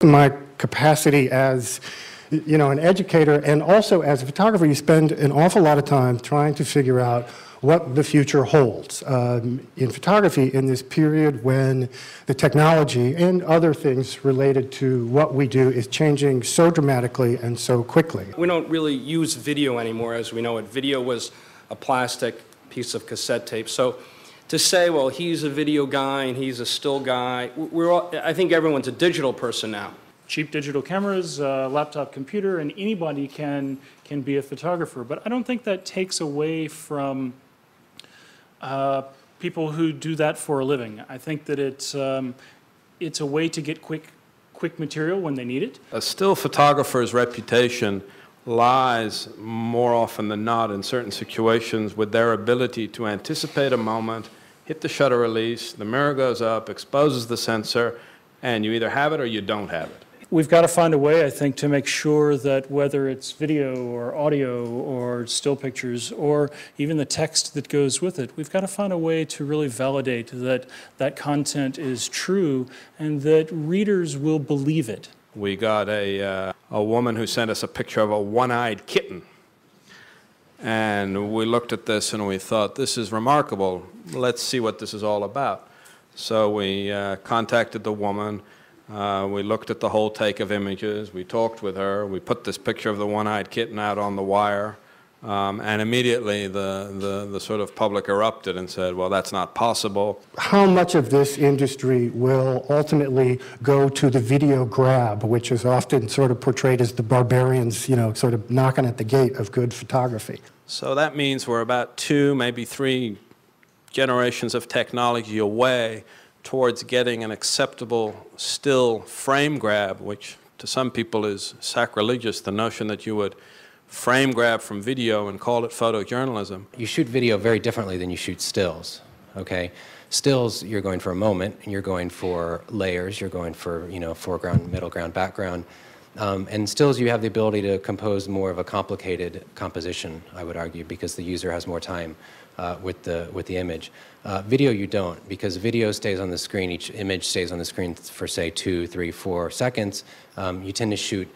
My capacity as, you know, an educator and also as a photographer, you spend an awful lot of time trying to figure out what the future holds in photography in this period when the technology and other things related to what we do is changing so dramatically and so quickly. We don't really use video anymore as we know it. Video was a plastic piece of cassette tape. So to say, well, he's a video guy and he's a still guy, I think everyone's a digital person now. Cheap digital cameras, laptop computer, and anybody can be a photographer. But I don't think that takes away from people who do that for a living. I think that it's a way to get quick material when they need it. A still photographer's reputation lies more often than not in certain situations with their ability to anticipate a moment, hit the shutter release, the mirror goes up, exposes the sensor, and you either have it or you don't have it. We've got to find a way, I think, to make sure that whether it's video or audio or still pictures or even the text that goes with it, we've got to find a way to really validate that that content is true and that readers will believe it. We got a woman who sent us a picture of a one-eyed kitten. And we looked at this and we thought, this is remarkable. Let's see what this is all about. So we contacted the woman. We looked at the whole take of images. We talked with her. We put this picture of the one-eyed kitten out on the wire. And immediately the sort of public erupted and said, well, that's not possible. How much of this industry will ultimately go to the video grab, which is often sort of portrayed as the barbarians, you know, sort of knocking at the gate of good photography? So that means we're about 2, maybe 3 generations of technology away towards getting an acceptable still frame grab, which to some people is sacrilegious, the notion that you would frame grab from video and call it photojournalism. You shoot video very differently than you shoot stills, okay? Stills, you're going for a moment, and you're going for layers, you're going for, you know, foreground, middle ground, background. And stills, you have the ability to compose more of a complicated composition, I would argue, because the user has more time with the image. Video, you don't, because video stays on the screen. Each image stays on the screen for, say, 2, 3, 4 seconds. You tend to shoot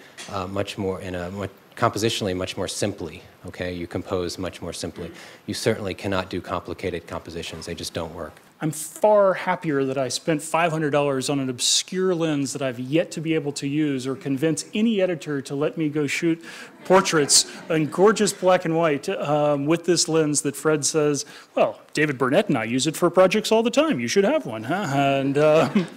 much more in a compositionally much more simply. Okay, you compose much more simply. You certainly cannot do complicated compositions. They just don't work. I'm far happier that I spent $500 on an obscure lens that I've yet to be able to use or convince any editor to let me go shoot portraits in gorgeous black and white with this lens that Fred says, well, David Burnett and I use it for projects all the time. You should have one, huh? And